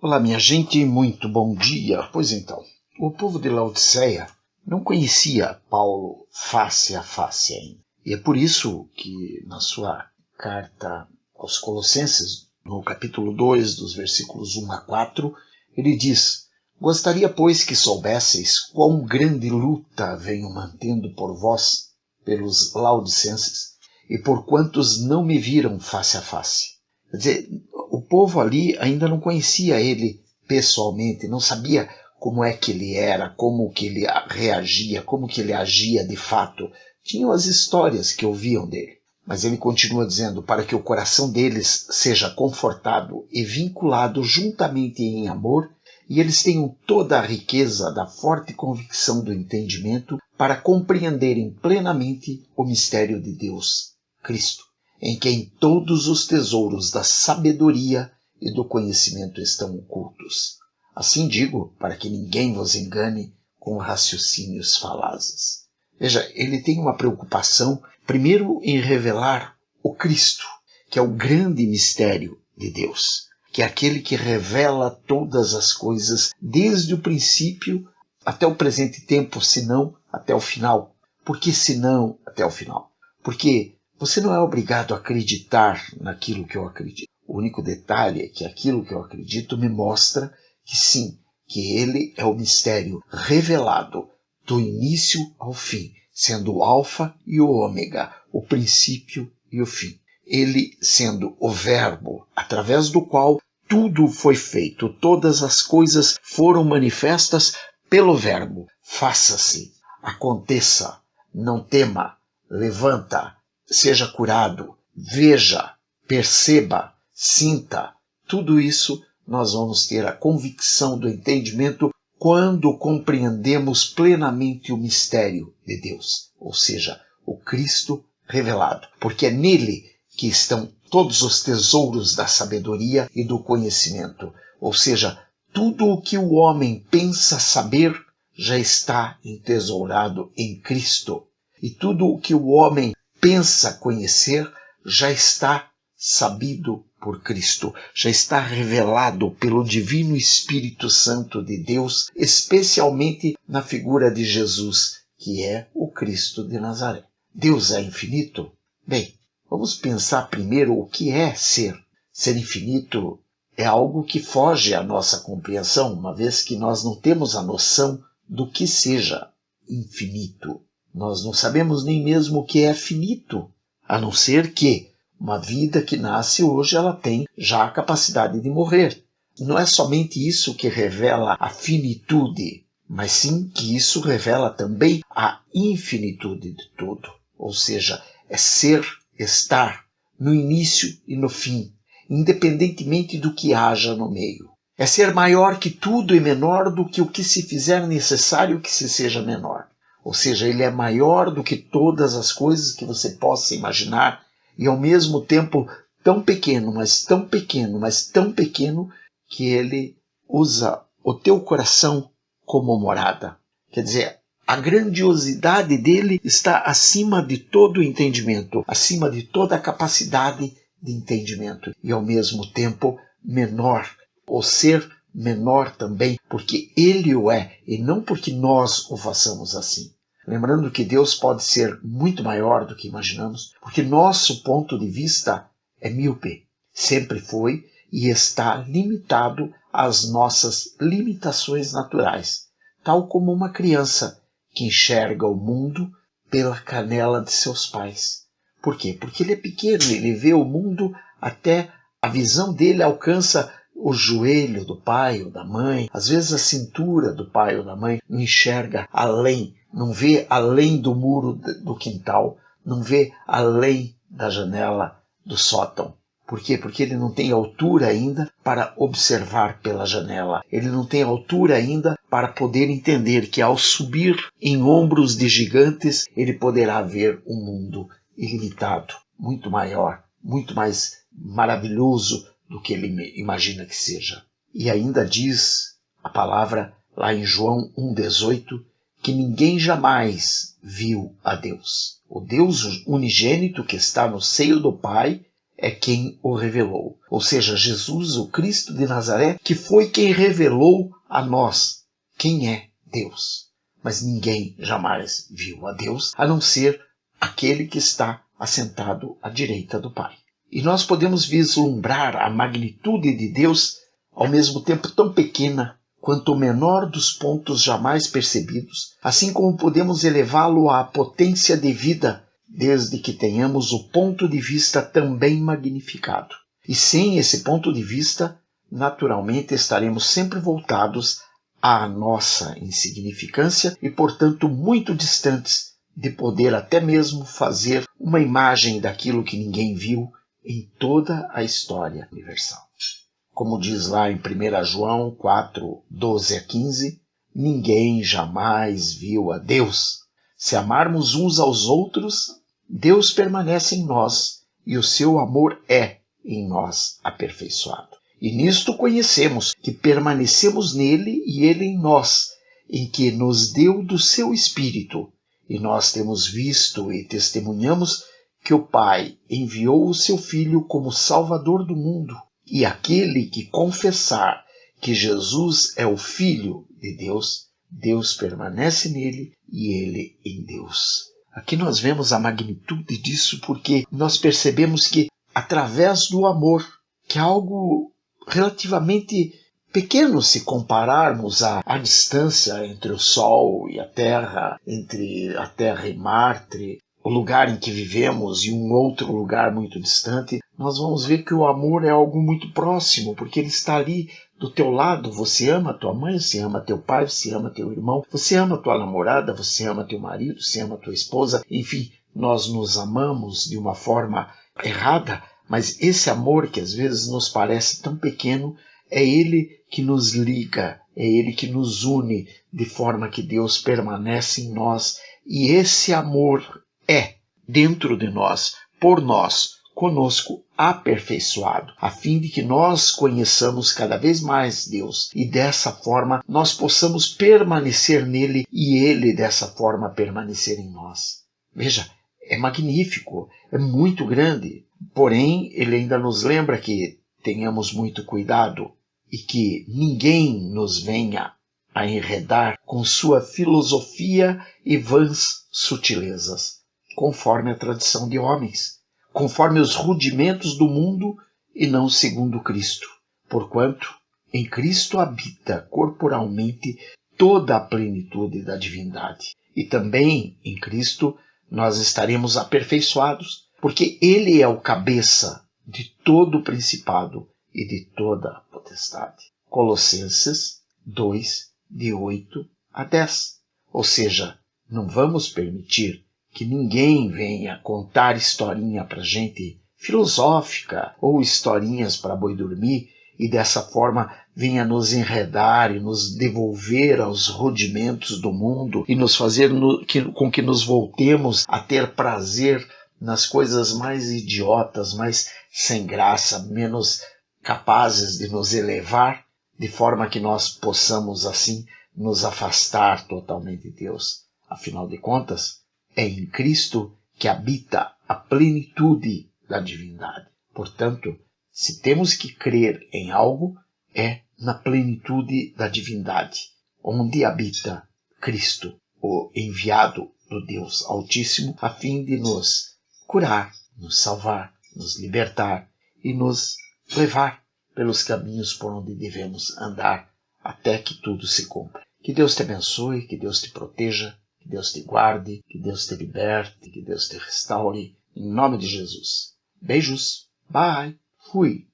Olá, minha gente, muito bom dia. Pois então, o povo de Laodiceia não conhecia Paulo face a face ainda. E é por isso que na sua carta aos Colossenses, no capítulo 2, dos versículos 1 a 4, ele diz: Gostaria, pois, que soubesseis quão grande luta venho mantendo por vós, pelos laodicenses, e por quantos não me viram face a face. Quer dizer, o povo ali ainda não conhecia ele pessoalmente, não sabia como é que ele era, como que ele reagia, como que ele agia de fato. Tinham as histórias que ouviam dele. Mas ele continua dizendo, para que o coração deles seja confortado e vinculado juntamente em amor, e eles tenham toda a riqueza da forte convicção do entendimento para compreenderem plenamente o mistério de Deus, Cristo, em quem todos os tesouros da sabedoria e do conhecimento estão ocultos. Assim digo, para que ninguém vos engane com raciocínios falazes. Veja, ele tem uma preocupação, primeiro, em revelar o Cristo, que é o grande mistério de Deus, que é aquele que revela todas as coisas desde o princípio até o presente tempo, se não até o final. Por que se não até o final? Porque você não é obrigado a acreditar naquilo que eu acredito. O único detalhe é que aquilo que eu acredito me mostra que sim, que ele é o mistério revelado do início ao fim, sendo o alfa e o ômega, o princípio e o fim. Ele sendo o verbo, através do qual tudo foi feito, todas as coisas foram manifestas pelo verbo. Faça-se, aconteça, não tema, levanta, seja curado, veja, perceba, sinta. Tudo isso nós vamos ter a convicção do entendimento quando compreendemos plenamente o mistério de Deus, ou seja, o Cristo revelado, porque é nele que estão todos os tesouros da sabedoria e do conhecimento, ou seja, tudo o que o homem pensa saber já está entesourado em Cristo, e tudo o que o homem pensa conhecer já está sabido por Cristo, já está revelado pelo Divino Espírito Santo de Deus, especialmente na figura de Jesus, que é o Cristo de Nazaré. Deus é infinito? Bem, vamos pensar primeiro o que é ser. Ser infinito é algo que foge à nossa compreensão, uma vez que nós não temos a noção do que seja infinito. Nós não sabemos nem mesmo o que é finito, a não ser que uma vida que nasce hoje, ela tem já a capacidade de morrer. Não é somente isso que revela a finitude, mas sim que isso revela também a infinitude de tudo. Ou seja, é ser, estar, no início e no fim, independentemente do que haja no meio. É ser maior que tudo e menor do que o que se fizer necessário que se seja menor. Ou seja, ele é maior do que todas as coisas que você possa imaginar, e ao mesmo tempo tão pequeno, mas tão pequeno, mas tão pequeno, que ele usa o teu coração como morada. Quer dizer, a grandiosidade dele está acima de todo o entendimento, acima de toda a capacidade de entendimento, e ao mesmo tempo menor, o ser menor também, porque ele o é, e não porque nós o façamos assim. Lembrando que Deus pode ser muito maior do que imaginamos, porque nosso ponto de vista é míope, sempre foi e está limitado às nossas limitações naturais, tal como uma criança que enxerga o mundo pela canela de seus pais. Por quê? Porque ele é pequeno, ele vê o mundo até a visão dele alcança o joelho do pai ou da mãe, às vezes a cintura do pai ou da mãe, não enxerga além, não vê além do muro do quintal, não vê além da janela do sótão. Por quê? Porque ele não tem altura ainda para observar pela janela. Ele não tem altura ainda para poder entender que ao subir em ombros de gigantes, ele poderá ver um mundo ilimitado, muito maior, muito mais maravilhoso do que ele imagina que seja. E ainda diz a palavra lá em João 1,18 que ninguém jamais viu a Deus. O Deus unigênito que está no seio do Pai é quem o revelou. Ou seja, Jesus, o Cristo de Nazaré, que foi quem revelou a nós quem é Deus. Mas ninguém jamais viu a Deus, a não ser aquele que está assentado à direita do Pai. E nós podemos vislumbrar a magnitude de Deus, ao mesmo tempo tão pequena quanto o menor dos pontos jamais percebidos, assim como podemos elevá-lo à potência devida, desde que tenhamos o ponto de vista também magnificado. E sem esse ponto de vista, naturalmente estaremos sempre voltados à nossa insignificância e, portanto, muito distantes de poder até mesmo fazer uma imagem daquilo que ninguém viu em toda a história universal. Como diz lá em 1 João 4, 12 a 15, ninguém jamais viu a Deus. Se amarmos uns aos outros, Deus permanece em nós e o seu amor é em nós aperfeiçoado. E nisto conhecemos que permanecemos nele e ele em nós, em que nos deu do seu Espírito. E nós temos visto e testemunhamos que o Pai enviou o seu Filho como Salvador do mundo. E aquele que confessar que Jesus é o Filho de Deus, Deus permanece nele e ele em Deus. Aqui nós vemos a magnitude disso porque nós percebemos que, através do amor, que é algo relativamente pequeno se compararmos à distância entre o Sol e a Terra, entre a Terra e Marte, o lugar em que vivemos e um outro lugar muito distante, nós vamos ver que o amor é algo muito próximo, porque ele está ali do teu lado. Você ama tua mãe, você ama teu pai, você ama teu irmão, você ama tua namorada, você ama teu marido, você ama tua esposa. Enfim, nós nos amamos de uma forma errada, mas esse amor que às vezes nos parece tão pequeno, é ele que nos liga, é ele que nos une, de forma que Deus permanece em nós. E esse amor é, dentro de nós, por nós, conosco, aperfeiçoado, a fim de que nós conheçamos cada vez mais Deus e dessa forma nós possamos permanecer nele e ele dessa forma permanecer em nós. Veja, é magnífico, é muito grande, porém ele ainda nos lembra que tenhamos muito cuidado e que ninguém nos venha a enredar com sua filosofia e vãs sutilezas, conforme a tradição de homens, conforme os rudimentos do mundo e não segundo Cristo. Porquanto, em Cristo habita corporalmente toda a plenitude da divindade. E também em Cristo nós estaremos aperfeiçoados, porque Ele é o cabeça de todo o principado e de toda a potestade. Colossenses 2, de 8 a 10. Ou seja, não vamos permitir que ninguém venha contar historinha para gente filosófica ou historinhas para boi dormir e dessa forma venha nos enredar e nos devolver aos rudimentos do mundo e nos fazer com que nos voltemos a ter prazer nas coisas mais idiotas, mais sem graça, menos capazes de nos elevar, de forma que nós possamos assim nos afastar totalmente de Deus. Afinal de contas, é em Cristo que habita a plenitude da divindade. Portanto, se temos que crer em algo, é na plenitude da divindade, onde habita Cristo, o enviado do Deus Altíssimo, a fim de nos curar, nos salvar, nos libertar e nos levar pelos caminhos por onde devemos andar até que tudo se cumpra. Que Deus te abençoe, que Deus te proteja, que Deus te guarde, que Deus te liberte, que Deus te restaure, em nome de Jesus. Beijos, bye, fui.